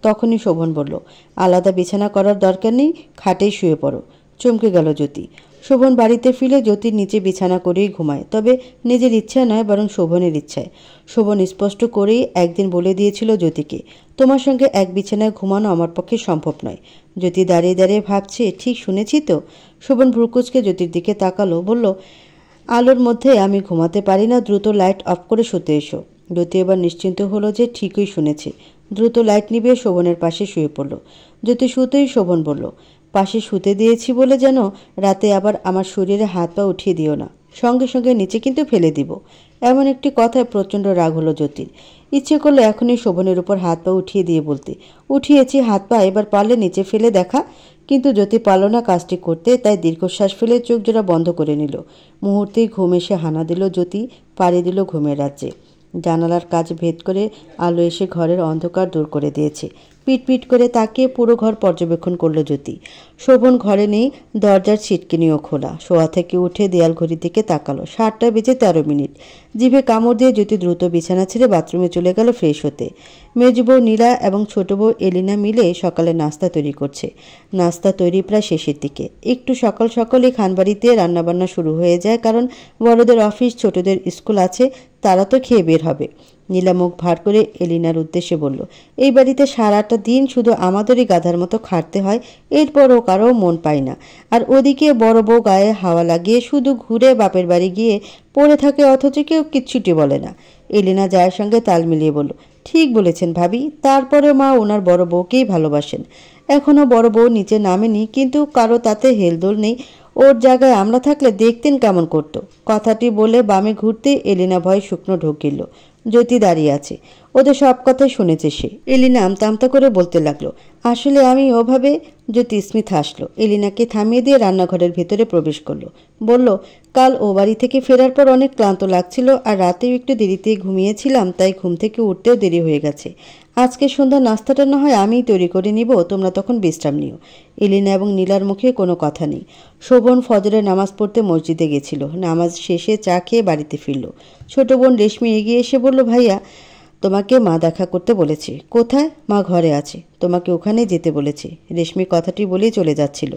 তখনই শোভন বলল, আলাদা বিছানা করার দরকার নেই, খাটেই শুয়ে পড়ো। চমকে গেল জ্যোতি। শোভন বাড়িতে ফিরে জ্যোতির নিচে বিছানা করেই ঘুমায়, তবে নিজের ইচ্ছা নয় বরং শোভনের ইচ্ছায়। শোভন স্পষ্ট করেই একদিন বলে দিয়েছিল জ্যোতিকে, তোমার সঙ্গে এক বিছানায় ঘুমানো আমার পক্ষে সম্ভব নয়। জ্যোতি দাঁড়িয়ে দাঁড়িয়ে ভাবছে, ঠিক শুনেছি তো? শোভন ভ্রুকুচকে জ্যোতির দিকে তাকালো, বলল, আলোর মধ্যে আমি ঘুমাতে পারি না, দ্রুত লাইট অফ করে শুতে এসো। জ্যোতি এবার নিশ্চিন্ত হলো যে ঠিকই শুনেছে। দ্রুত লাইট নিভিয়ে শোভনের পাশে শুয়ে পড়ল। জ্যোতি শুতেই শোভন বলল, পাশে শুতে দিয়েছি বলে যেন রাতে আবার আমার শরীরে হাত পা উঠিয়ে দিও না, সঙ্গে সঙ্গে নিচে কিন্তু ফেলে দিব। এমন একটি কথায় প্রচণ্ড রাগ হলো জ্যোতির। ইচ্ছে করলো এখনই শোভনের উপর হাত পা উঠিয়ে দিয়ে বলতে, উঠিয়েছি হাত পা, এবার পারলে নিচে ফেলে দেখা। কিন্তু জ্যোতি পারল না কাজটি করতে, তাই দীর্ঘশ্বাস ফেলে চোখ জোড়া বন্ধ করে নিল। মুহূর্তেই ঘুম এসে হানা দিল জ্যোতি, পাড়ি দিল ঘুমের রাজ্যে। জানালার কাজ ভেদ করে আলো এসে ঘরের অন্ধকার দূর করে দিয়েছে। পিট করে তাকিয়ে পুরো ঘর পর্যবেক্ষণ করল জ্যোতি। শোভন ঘরে নেই, দরজার ছিটকিনিও খোলা। শোয়া থেকে উঠে দেয়াল ঘড়ির দিকে তাকালো, 7:13। জিভে কামড় দিয়ে জ্যোতি দ্রুত বিছানা ছেড়ে বাথরুমে চলে গেল ফ্রেশ হতে। মেজবউ নীলা এবং ছোট বউ এলিনা মিলে সকালে নাস্তা তৈরি করছে। নাস্তা তৈরি প্রায় শেষের দিকে। একটু সকাল সকালই খানবাড়িতে রান্নাবান্না শুরু হয়ে যায়, কারণ বড়দের অফিস, ছোটদের স্কুল আছে, তারা তো খেয়ে বের হবে। নীলা মুখ ভার করে এলিনার উদ্দেশ্যে বলল, এই বাড়িতে সারাটা দিন শুধু আমাদেরই গাধার মতো খাটতে হয়, এরপরও কারো মন পায় না। আর ওদিকে বড় বউ গায়ে হাওয়া লাগিয়ে শুধু ঘুরে বাপের বাড়ি গিয়ে পড়ে থাকে, অথচ কেউ কিচ্ছুটি বলে না। এলিনা জায়ের সঙ্গে তাল মিলিয়ে বলল, ঠিক বলেছেন ভাবি, তারপরে মা ওনার বড় বউকেই ভালোবাসেন। এখনও বড় বউ নিচে নামেনি, কিন্তু কারো তাতে হেলদোল নেই। ওর জায়গায় আমরা থাকলে দেখতেন কেমন করতো। কথাটি বলে বামে ঘুরতে এলিনা ভয় শুকনো ঢোকিল। জ্যোতি দাঁড়িয়ে আছে, ওদের সব কথাই শুনেছে সে। এলিনা আমতা আমতা করে বলতে লাগলো, আসলে আমি ওভাবে। জ্যোতি স্মিত হাসলো, এলিনাকে থামিয়ে দিয়ে রান্নাঘরের ভেতরে প্রবেশ করলো। বলল, কাল ও বাড়ি থেকে ফেরার পর অনেক ক্লান্ত লাগছিল, আর রাতেও একটু দেরিতেই ঘুমিয়েছিলাম, তাই ঘুম থেকে উঠতেও দেরি হয়ে গেছে। আজকে সন্ধ্যা নাস্তাটা না হয় আমিই তৈরি করে নিব, তোমরা তখন বিশ্রাম নিও। এলিনা এবং নীলার মুখে কোনো কথা নেই। শোভন ফজরের নামাজ পড়তে মসজিদে গেছিল। নামাজ শেষে চা খেয়ে বাড়িতে ফিরল। ছোট বোন রেশমি এগিয়ে এসে বলল, ভাইয়া, তোমাকে মা দেখা করতে বলেছে। কোথায়? মা ঘরে আছে, তোমাকে ওখানে যেতে বলেছে। রেশমি কথাটি বলেই চলে যাচ্ছিল।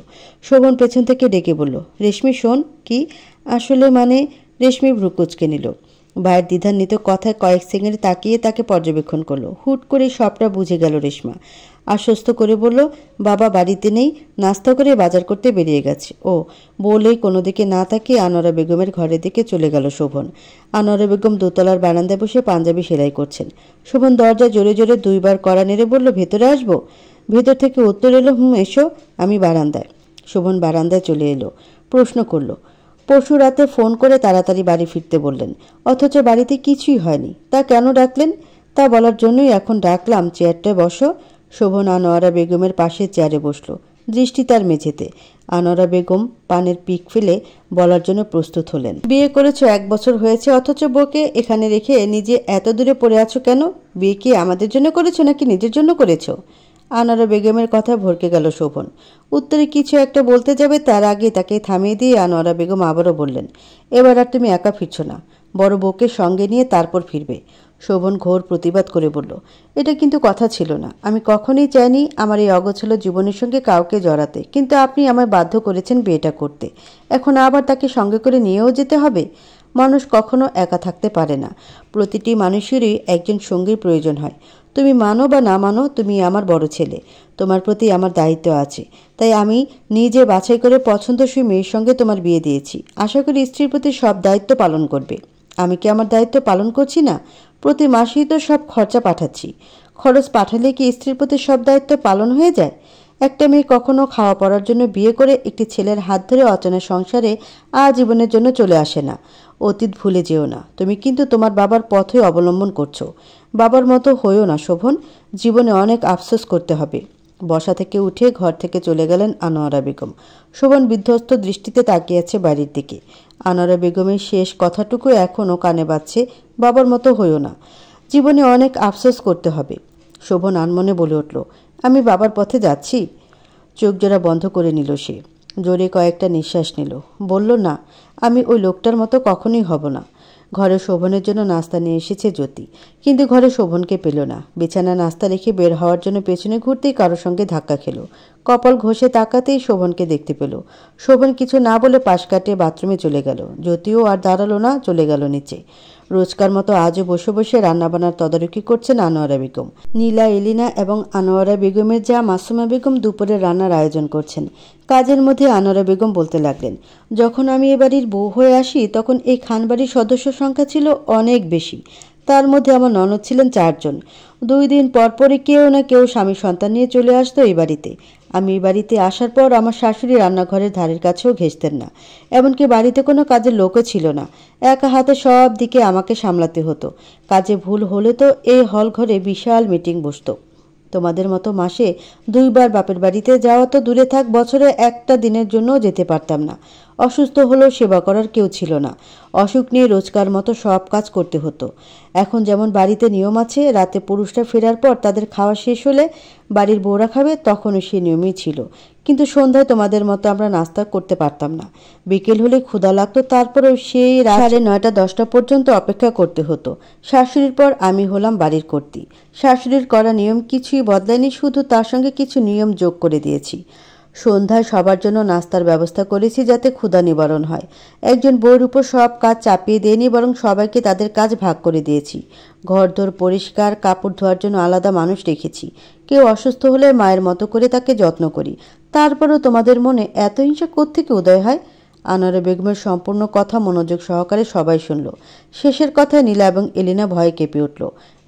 শোভন পেছন থেকে ডেকে বলল, রেশমি শোন। কি? আসলে মানে? রেশমি ভ্রুকুচকে নিল। ভাইয়ের দ্বিধান্বিত কথায় কয়েক সেকেন্ড তাকিয়ে তাকে পর্যবেক্ষণ করলো। হুট করে সবটা বুঝে গেল রেশমা। আশ্বস্ত করে বলল, বাবা বাড়িতে নেই, নাস্তা করে বাজার করতে বেরিয়ে গেছে। ও বলেই কোনো দিকে না তাকিয়ে আনোয়ারা বেগমের ঘরের দিকে চলে গেল শোভন। আনোয়ারা বেগম দোতলার বারান্দায় বসে পাঞ্জাবি সেলাই করছেন। শোভন দরজা জোরে জোরে 2 বার কড়া নেড়ে বলল, ভেতরে আসবো? ভেতর থেকে উত্তর এলো, এসো, আমি বারান্দায়। শোভন বারান্দায় চলে এলো। প্রশ্ন করল, পরশু রাতে ফোন করে তাড়াতাড়ি বাড়ি ফিরতে বললেন, অথচ বাড়িতে কিছুই হয়নি, তা কেন ডাকলেন? তা বলার জন্যই এখন ডাকলাম, চেয়ারটায় বসো। শোভন আনোয়ারা বেগমের পাশে চেয়ারে বসল, দৃষ্টি তার মেঝেতে। আনোয়ারা বেগম পানের পিক ফেলে বলার জন্য প্রস্তুত হলেন, বিয়ে করেছো 1 বছর হয়েছে, অথচ বউকে এখানে রেখে নিজে এত দূরে পড়ে আছো কেন? বিয়ে কি আমাদের জন্য করেছো নাকি নিজের জন্য করেছো? আনোয়ারা বেগমের কথা ভরকে গেল শোভন। উত্তরে কিছু একটা বলতে যাবে, তার আগে তাকে থামিয়ে দিয়ে আনোয়ারা বেগম আবারও বললেন, এবার আর তুমি একা ফিরছো না, বড় বউকে সঙ্গে নিয়ে তারপর ফিরবে। শোভন ঘোর প্রতিবাদ করে বলল, এটা কিন্তু কথা ছিল না। আমি কখনোই চাইনি আমার এই অগোছালো জীবনের সঙ্গে কাউকে জড়াতে, কিন্তু আপনি আমায় বাধ্য করেছেন বিয়েটা করতে। এখন আবার তাকে সঙ্গে করে নিয়েও যেতে হবে? মানুষ কখনো একা থাকতে পারে না। প্রতিটি মানুষেরই একজন সঙ্গীর প্রয়োজন হয়। তুমি মানো বা না মানো, তুমি আমার বড় ছেলে, তোমার প্রতি আমার দায়িত্ব আছে। তাই আমি নিজে বাছাই করে পছন্দসই মেয়ের সঙ্গে তোমার বিয়ে দিয়েছি। আশা করি স্ত্রীর প্রতি সব দায়িত্ব পালন করবে। আমি কি আমার দায়িত্ব পালন করছি না? প্রতি মাসেই তো সব খরচা পাঠাচ্ছি। খরচ পাঠালে কি স্ত্রীর প্রতি সব দায়িত্ব পালন হয়ে যায়? একটা মেয়ে কখনো খাওয়া পড়ার জন্য বিয়ে করে একটি ছেলের হাত ধরে অচেনা সংসারে আজীবনের জন্য চলে আসে না। অতীত ভুলে যেও না। তুমি কিন্তু তোমার বাবার পথই অবলম্বন করছো। বাবার মতো হইও না শোভন, জীবনে অনেক আফসোস করতে হবে। বসা থেকে উঠে ঘর থেকে চলে গেলেন আনোয়ারা বেগম। শোভন বিধ্বস্ত দৃষ্টিতে তাকিয়ে আছে বাড়ির দিকে। আনোয়ারা বেগমের শেষ কথাটুকু এখনও কানে বাজছে, বাবার মতো হইও না, জীবনে অনেক আফসোস করতে হবে। শোভন আনমনে বলে উঠল, আমি বাবার পথে যাচ্ছি। চোখ জোড়া বন্ধ করে নিল সে। জোরে কয়েকটা নিঃশ্বাস নিল। বলল, না, আমি ওই লোকটার মতো কখনোই হব না। ঘরে শোভনের জন্য নাস্তা নিয়ে এসেছে জ্যোতি, কিন্তু ঘরে শোভনকে পেল না। বিছানা নাস্তা রেখে বের হওয়ার জন্য পেছনে ঘুরতেই কারোর সঙ্গে ধাক্কা খেল। কপাল ঘষে তাকাতেই শোভনকে দেখতে পেল। শোভন কিছু না বলে পাশ কাটিয়ে বাথরুমে চলে গেল। জ্যোতিও আর দাঁড়ালো না, চলে গেল নিচে। রোজকার মতো আজও বসে বসে রান্নাবান্নার তদারকি করছেন আনোয়ারা বেগম। নীলা, এলিনা এবং আনোয়ারা বেগমের যা মাসুমা বেগম দুপুরে রান্নার আয়োজন করছেন। কাজের মধ্যে আনোয়ারা বেগম বলতে লাগলেন, যখন আমি এ বাড়ির বউ হয়ে আসি তখন এই খানবাড়ির সদস্য সংখ্যা ছিল অনেক বেশি। তার মধ্যে আমার ননদ ছিলেন 4 জন। 2 দিন পরপরই কেউ না কেউ স্বামী সন্তান নিয়ে চলে আসতো এই বাড়িতে। আমি এই বাড়িতে আসার পর আমার শাশুড়ি রান্নাঘরের ধারের কাছেও ঘেঁষতেন না। এমনকি বাড়িতে কোনো কাজের লোকও ছিল না। একা হাতে সব দিকে আমাকে সামলাতে হতো। কাজে ভুল হলে তো এই হল ঘরে বিশাল মিটিং বসতো। তোমাদের মতো মাসে 2 বার বাপের বাড়িতে যাওয়া তো দূরে থাক, বছরে একটা দিনের জন্যও যেতে পারতাম না। অসুস্থ হলেও সেবা করার কেউ ছিল না। অসুখ নিয়ে রোজকার মতো সব কাজ করতে হতো। এখন যেমন বাড়িতে নিয়ম আছে, রাতে পুরুষরা ফেরার পর তাদের খাওয়া শেষ হলে বাড়ির বউরা খাবে, তখনও সেই নিয়মই ছিল। কিন্তু সন্ধ্যায় তোমাদের মতো আমরা নাস্তা করতে পারতাম না। বিকেল হলে ক্ষুধা লাগতো, তারপরেও সেই রাত 9:30 10টা পর্যন্ত অপেক্ষা করতে হতো। শাশুড়ির পর আমি হলাম বাড়ির কর্ত্রী। শাশুড়ির করা নিয়ম কিছুই বদলায়নি, শুধু তার সঙ্গে কিছু নিয়ম যোগ করে দিয়েছি। সন্ধ্যায় সবার জন্য নাস্তার ব্যবস্থা করেছি যাতে ক্ষুধা নিবারণ হয়। একজন বউর উপর সব কাজ চাপিয়ে দেয়নি, বরং সবাইকে তাদের কাজ ভাগ করে দিয়েছি। ঘরদোর পরিষ্কার, কাপড় ধোয়ার জন্য আলাদা মানুষ রেখেছি। কেউ অসুস্থ হলে মায়ের মতো করে তাকে যত্ন করি। তারপরেও তোমাদের মনে এত হিংসা কোত্থেকে উদয় হয়? আনোয়ারা বেগমের সম্পূর্ণ কথা মনোযোগ সহকারে সবাই শুনল। শেষের কথায় নীলা এবং এলিনা ভয়ে কেঁপে উঠল।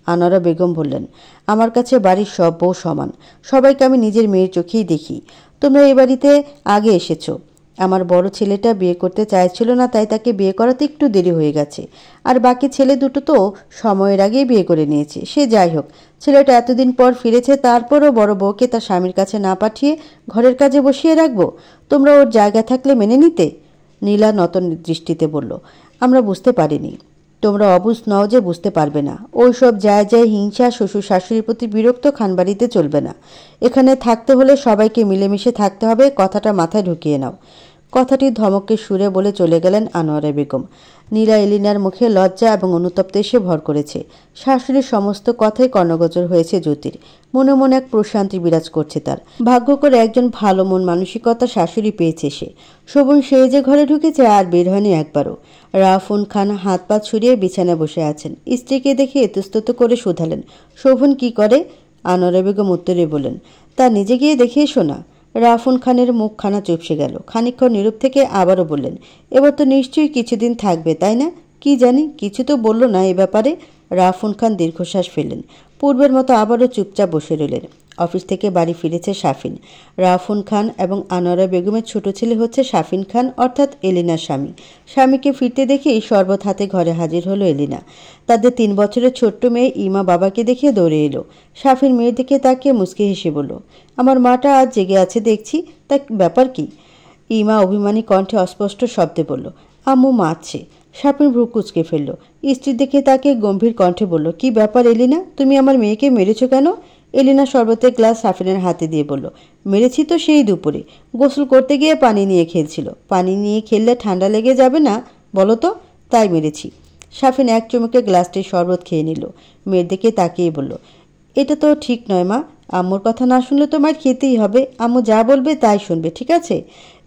আনোয়ারা বেগম বললেন, আমার কাছে বাড়ির সব বউ সমান। সবাইকে আমি নিজের মেয়ের চোখেই দেখি। তোমরা এই বাড়িতে আগে এসেছো। আমার বড় ছেলেটা বিয়ে করতে চাইছিল না, তাই তাকে বিয়ে করাতে একটু দেরি হয়ে গেছে। আর বাকি ছেলে দুটো তো সময়ের আগেই বিয়ে করে নিয়েছে। সে যাই হোক, ছেলেটা এতদিন পর ফিরেছে, তারপরও বড় বউকে তার স্বামীর কাছে না পাঠিয়ে ঘরের কাজে বসিয়ে রাখবো? তোমরা ওর জায়গা থাকলে মেনে নিতে? নীলা নতন দৃষ্টিতে বলল, আমরা বুঝতে পারিনি। তোমরা অবুঝ নও যে বুঝতে পারবে না। ওই সব যায় হিংসা, শ্বশুর শাশুড়ির প্রতি বিরক্ত খানবাড়িতে চলবে না। এখানে থাকতে হলে সবাইকে মিলেমিশে থাকতে হবে, কথাটা মাথায় ঢুকিয়ে নাও। কথাটি ধমকের সুরে বলে চলে গেলেন আনোয়ারা বেগম। নীলা এলিনার মুখে লজ্জা এবং অনুতপ্ত এসে ভর করেছে। শাশুড়ির সমস্ত কথাই কর্ণগোচর হয়েছে জ্যোতির। মনে মনে এক প্রশান্তি বিরাজ করছে তার। ভাগ্য করে একজন ভালো মন মানসিকতা শাশুড়ি পেয়েছে সে। শোভন সেই যে ঘরে ঢুকেছে আর বের হয়নি একবারও। রাফুন খান হাত পা ছুড়িয়ে বিছানায় বসে আছেন। স্ত্রীকে দেখে ইতস্তত করে শুধালেন, শোভন কি করে? আনোয়ারা বেগম উত্তরে বললেন, তা নিজে গিয়ে দেখে এসো না। রাফুন খানের মুখখানা চুপসে গেল। খানিকক্ষণ নীরব থেকে আবারও বললেন, এবার তো নিশ্চয়ই কিছুদিন থাকবে, তাই না? কি জানি, কিছু তো বলল না এ ব্যাপারে। রাফুন খান দীর্ঘশ্বাস ফেললেন। পূর্বের মতো আবারও চুপচাপ বসে রইলেন। অফিস থেকে বাড়ি ফিরেছে শাফিন। রাফুন খান এবং আনোয়ারা বেগমের ছোট ছেলে হচ্ছে শাফিন খান, অর্থাৎ এলিনার স্বামী। স্বামীকে ফিরতে দেখেই শরবত হাতে ঘরে হাজির হলো এলিনা। তাদের 3 বছরের ছোট্ট মেয়ে ইমা বাবাকে দেখে দৌড়ে এলো। শাফিন মেয়ের দিকে তাকিয়ে মুচকি হেসে বলল, আমার মাটা আজ জেগে আছে দেখছি, তা ব্যাপার কি? ইমা অভিমানী কণ্ঠে অস্পষ্ট শব্দে বলল, আম্মু মারছে। শাফিন ভ্রু কুঁচকে ফেলল। স্ত্রীর দিকে তাকে গম্ভীর কণ্ঠে বলল, কি ব্যাপার এলিনা, তুমি আমার মেয়েকে মেরেছ কেন? এলিনা শরবতের গ্লাস শাফিনের হাতে দিয়ে বলল, মেরেছি তো সেই দুপুরে। গোসল করতে গিয়ে পানি নিয়ে খেলছিল। পানি নিয়ে খেললে ঠান্ডা লেগে যাবে না বলো তো, তাই মেরেছি। শাফিন এক চুমুকে গ্লাসটির শরবত খেয়ে নিল। মেয়ের দিকে তাকিয়ে বলল, এটা তো ঠিক নয় মা। আম্মুর কথা না শুনলে তোমার খেতেই হবে। আম্মু যা বলবে তাই শুনবে, ঠিক আছে?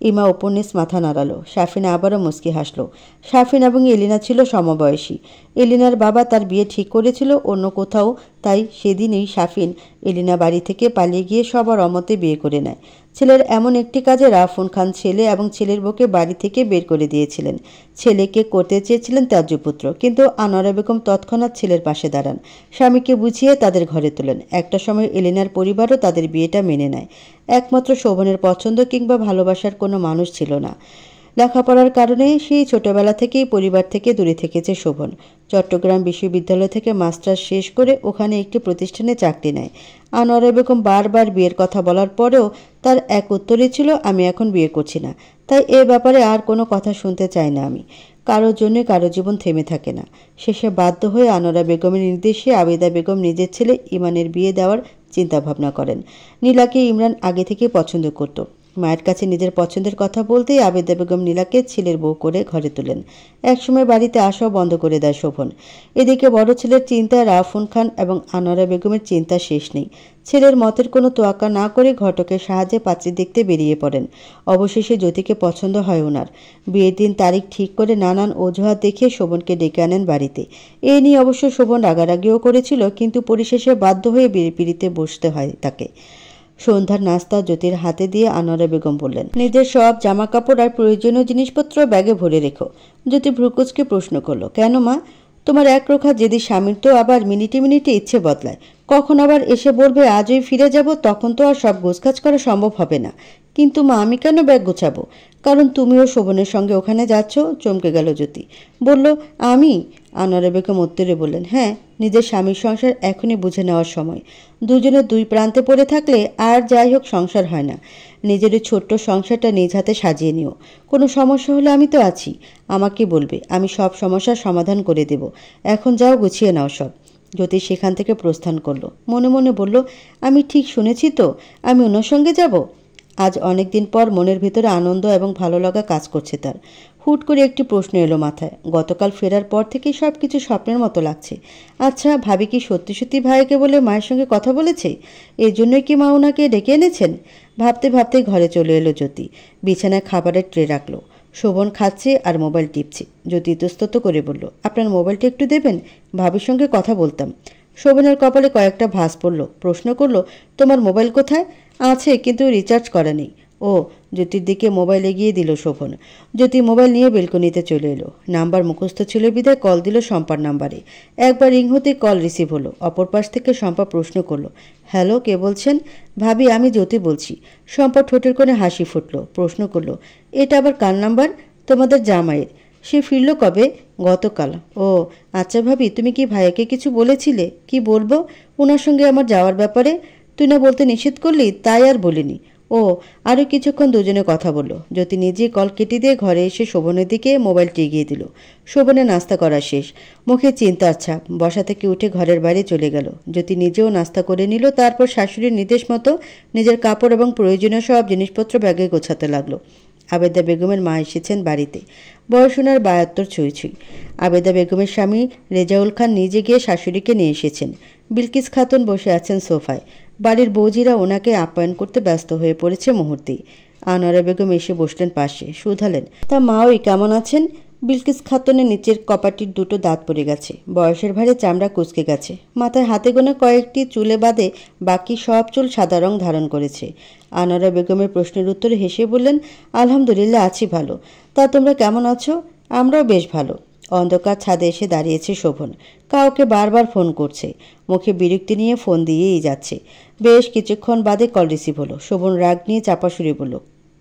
ইমা উপন্যাস মাথা নাড়ালো। শাফিন আবারও মুচকি হাসল। শাফিন এবং এলিনা ছিল সমবয়সী। এলিনার বাবা তার বিয়ে ঠিক করেছিল অন্য কোথাও, তাই সেদিনই শাফিন এলিনা বাড়ি থেকে পালিয়ে গিয়ে সবার অমতে বিয়ে করে নেয়। ছেলের এমন একটি কাজে রাফুন খান ছেলে এবং ছেলের বউকে বাড়ি থেকে বের করে দিয়েছিলেন। ছেলেকে করতে চেয়েছিলেন ত্যায্যপুত্র, কিন্তু আনোয়ারা বেগম তৎক্ষণাৎ ছেলের পাশে দাঁড়ান। স্বামীকে বুঝিয়ে তাদের ঘরে তোলেন। একটা সময় এলিনার পরিবারও তাদের বিয়েটা মেনে নেয়। একমাত্র শোভনের পছন্দ কিংবা ভালোবাসার কোনো মানুষ ছিল না। লেখাপড়ার কারণে সেই ছোটবেলা থেকেই পরিবার থেকে দূরে থেকেছে শোভন। চট্টগ্রাম বিশ্ববিদ্যালয় থেকে মাস্টার্স শেষ করে ওখানে একটি প্রতিষ্ঠানে চাকরি নেয়। আনোয়ারা বেগম বারবার বিয়ের কথা বলার পরেও তার এক উত্তরই ছিল, আমি এখন বিয়ে করছি না, তাই এ ব্যাপারে আর কোনো কথা শুনতে চাই না আমি। কারোর জন্য কারো জীবন থেমে থাকে না। শেষে বাধ্য হয়ে আনোয়ারা বেগমের নির্দেশে আবেদা বেগম নিজের ছেলে ইমানের বিয়ে দেওয়ার চিন্তা ভাবনা করেন। নীলাকে ইমরান আগে থেকে পছন্দ করত। মায়ের কাছে নিজের পছন্দের কথা বলতেই আবেদা বেগম নীলাকে ছেলের বউ করে ঘরে তোলেন। একসময় বাড়িতে আসাও বন্ধ করে দেয় শোভন। এদিকে বড় ছেলের চিন্তায় রাফুন খান এবং আনোয়ারা বেগমের চিন্তা শেষ নেই। ছেলের মতের কোনো তোয়াক্কা না করে ঘটকের সাহায্যে পাত্রী দেখতে বেরিয়ে পড়েন। অবশেষে জ্যোতিকে পছন্দ হয় ওনার। বিয়ের দিন তারিখ ঠিক করে নানান অজুহাত দেখিয়ে শোভনকে ডেকে আনেন বাড়িতে। এ নিয়ে অবশ্য শোভন রাগারাগিও করেছিল, কিন্তু পরিশেষে বাধ্য হয়ে পিড়িতে বসতে হয় তাকে। সন্ধ্যার নাস্তা জ্যোতির হাতে দিয়ে আনোয়ারা বেগম বললেন, নিজের সব জামা কাপড় আর প্রয়োজনীয় জিনিসপত্র ব্যাগে ভরে রেখো। জ্যোতি ভ্রুকুচকে প্রশ্ন করলো, কেন মা? তোমার একরোখা জেদি স্বামীর তো আবার মিনিটে মিনিটে ইচ্ছে বদলায়। কখন আবার এসে বলবে আজই ফিরে যাব, তখন তো আর সব গোছকাজ করা সম্ভব হবে না। কিন্তু মা, আমি কেন ব্যাগ গোছাবো? কারণ তুমিও শোভনের সঙ্গে ওখানে যাচ্ছ। চমকে গেল জ্যোতি। বলল, আমি? আনোয়ারা বেগম উত্তরে বললেন, হ্যাঁ, নিজের স্বামীর সংসার এখনই বুঝে নেওয়ার সময়। দুজনে দুই প্রান্তে পড়ে থাকলে আর যাই হোক সংসার হয় না। নিজের ছোট্ট সংসারটা নিজ হাতে সাজিয়ে নিও। কোনো সমস্যা হলে আমি তো আছি, আমাকে বলবে, আমি সব সমস্যার সমাধান করে দেব। এখন যাও, গুছিয়ে নাও সব। জ্যোতি সেখান থেকে প্রস্থান করলো। মনে মনে বলল, আমি ঠিক শুনেছি তো? আমি ওনার সঙ্গে যাব? আজ অনেক দিন পর মনের ভিতরে আনন্দ এবং ভালো লাগা কাজ করছে তার। হুট করে একটি প্রশ্ন এলো মাথায়। গতকাল ফেরার পর থেকেই সব কিছু স্বপ্নের মতো লাগছে। আচ্ছা, ভাবি কি সত্যি সত্যি ভাইকে বলে মায়ের সঙ্গে কথা বলেছে? এর জন্যই কি মা ওনাকে ডেকে এনেছেন? ভাবতে ভাবতে ঘরে চলে এলো জ্যোতি। বিছানায় খাবারের ট্রে রাখলো। শোভন খাচ্ছে আর মোবাইল টিপছে। জ্যোতি ইতস্তত করে বলল, আপনার মোবাইলটা একটু দেবেন? ভাবির সঙ্গে কথা বলতাম। শোভনের কপালে কয়েকটা ভাঁজ পড়ল। প্রশ্ন করলো, তোমার মোবাইল কোথায়? আছে, কিন্তু রিচার্জ করা নেই। ও, জ্যোতির দিকে মোবাইল এগিয়ে দিল শোভন। জ্যোতি মোবাইল নিয়ে বেলকনিতে চলে এলো। নাম্বার মুখস্থ ছিল বিধায় কল দিল শম্পার নাম্বারে। একবার রিং হতেই কল রিসিভ হলো। অপর পাশ থেকে শম্পা প্রশ্ন করলো, হ্যালো, কে বলছেন? ভাবি, আমি জ্যোতি বলছি। শম্পা ঠোঁটের কোণে হাসি ফুটলো। প্রশ্ন করলো, এটা আবার কার নাম্বার? তোমাদের জামাইয়ের। সে ফিরল কবে? গতকাল। ও আচ্ছা ভাবি, তুমি কি ভাইয়াকে কিছু বলেছিলে? কি বলবো? ওনার সঙ্গে আমার যাওয়ার ব্যাপারে। তুই না বলতে নিষেধ করলি, তাই আর বলিনি। ও, আরও কিছুক্ষণ দুজনে কথা বলল। জ্যোতি নিজেই কল কেটে দিয়ে ঘরে এসে শোভনের দিকে মোবাইলটি এগিয়ে দিল। শোভনের নাস্তা করা শেষ। মুখে চিন্তার ছাপ। বসা থেকে উঠে ঘরের বাইরে চলে গেল। জ্যোতি নিজেও নাস্তা করে নিল। তারপর শাশুড়ির নির্দেশ মতো নিজের কাপড় এবং প্রয়োজনীয় সব জিনিসপত্র ব্যাগে গোছাতে লাগলো। আবেদা বেগমের মা এসেছেন বাড়িতে। বয়স ওনার 72 ছুঁই ছুঁই। আবেদা বেগমের স্বামী রেজাউল খান নিজে গিয়ে শাশুড়িকে নিয়ে এসেছেন। বিলকিস খাতুন বসে আছেন সোফায়। বাড়ির বৌজিরা ওনাকে আপ্যায়ন করতে ব্যস্ত হয়ে পড়েছে মুহূর্তেই। আনোয়ারা বেগম এসে বসলেন পাশে, শুধালেন, তা মাওই কেমন আছেন? বিলকিস খাতুনের নিচের কপাটির দুটো দাঁত পড়ে গেছে। বয়সের ভারে চামড়া কুঁচকে গেছে। মাথায় হাতে গোনা কয়েকটি চুলে বাদে বাকি সব চুল সাদা রং ধারণ করেছে। আনোয়ারা বেগমের প্রশ্নের উত্তরে হেসে বললেন, আলহামদুলিল্লাহ, আছি ভালো। তা তোমরা কেমন আছো? আমরাও বেশ ভালো। অন্ধকার ছাদে এসে দাঁড়িয়েছে শোভন। কাউকে বারবার ফোন করছে। মুখে বিরক্তি নিয়ে ফোন দিয়েই যাচ্ছে। বেশ কিছুক্ষণ বাদে কল রিসিভ হলো। শোভন রাগ নিয়ে চাপা সুরে বলল,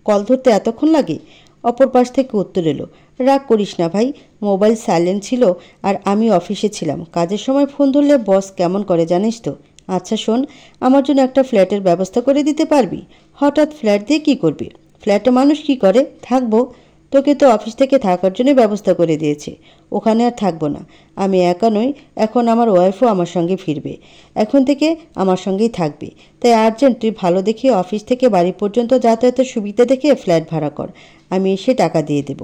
কল ধরতে এতক্ষণ লাগে? অপর পাশ থেকে উত্তর এলো, রাগ করিস না ভাই, মোবাইল সাইলেন্ট ছিল আর আমি অফিসে ছিলাম। কাজের সময় ফোন ধরলে বস কেমন করে জানিস তো। আচ্ছা শোন, আমার জন্য একটা ফ্ল্যাটের ব্যবস্থা করে দিতে পারবি? হঠাৎ ফ্ল্যাট দিয়ে কি করবি? ফ্ল্যাটে মানুষ কি করে? থাকবো। তোকে তো অফিস থেকে থাকার জন্য ব্যবস্থা করে দিয়েছে। ওখানে আর থাকবো না। আমি একা নই, এখন আমার ওয়াইফও আমার সঙ্গে ফিরবে। এখন থেকে আমার সঙ্গেই থাকবে। তাই আর্জেন্ট তুই ভালো দেখে অফিস থেকে বাড়ি পর্যন্ত যাতায়াতের সুবিধা দেখে ফ্ল্যাট ভাড়া কর। আমি এসে টাকা দিয়ে দেব।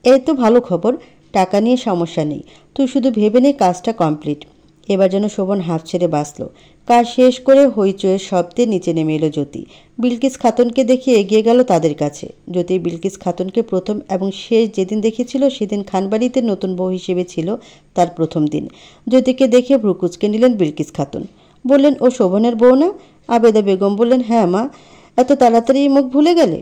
এই তো ভালো খবর। টাকা নিয়ে সমস্যা নেই। তুই শুধু ভেবে নে কাজটা কমপ্লিট। এবার যেন শোভন হাফ ছেড়ে বাঁচল। কাজ শেষ করে হইচইয়ের শব্দে নিচে নেমে এলো জ্যোতি। বিলকিস খাতুনকে দেখে এগিয়ে গেল তাদের কাছে। জ্যোতি বিলকিস খাতুনকে প্রথম এবং শেষ যেদিন দেখেছিল সেদিন খানবাড়িতে নতুন বউ হিসেবে ছিল তার প্রথম দিন। জ্যোতিকে দেখে ভ্রুকুচকে নিলেন বিলকিস খাতুন। বললেন, ও শোভনের বউ না? আবেদা বেগম বললেন, হ্যাঁ মা। এত তাড়াতাড়ি মুখ ভুলে গেলে?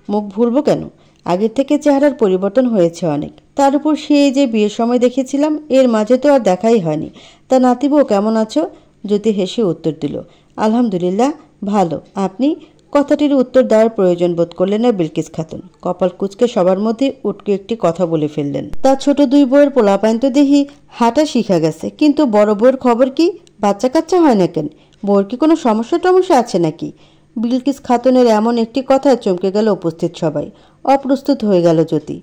মুখ ভুলবো কেন? আগের থেকে চেহারার পরিবর্তন হয়েছে অনেক। তার উপর সেই যে বিয়ের সময় দেখেছিলাম, এর মাঝে তো আর দেখাই হয়নি। তা নাতি বউ কেমন আছো? জ্যোতি হেসে উত্তর দিল, আলহামদুলিল্লাহ, ভালো। আপনি? কথাটির উত্তর দেওয়ার প্রয়োজন বোধ করলেন না বিলকিস খাতুন। কপাল কুঁচকে সবার মধ্যে উটকে একটি কথা বলে ফেললেন, তার ছোট দুই বউয়ের পোলাপাইন তো দেখি হাঁটা শিখা গেছে, কিন্তু বড় বউয়ের খবর কি? বাচ্চা কাচ্চা হয় না কেন? বউর কি কোনো সমস্যা টমস্যা আছে নাকি? বিলকিস খাতুনের এমন একটি কথায় চমকে গেল উপস্থিত সবাই। অপ্রস্তুত হয়ে গেল জ্যোতি।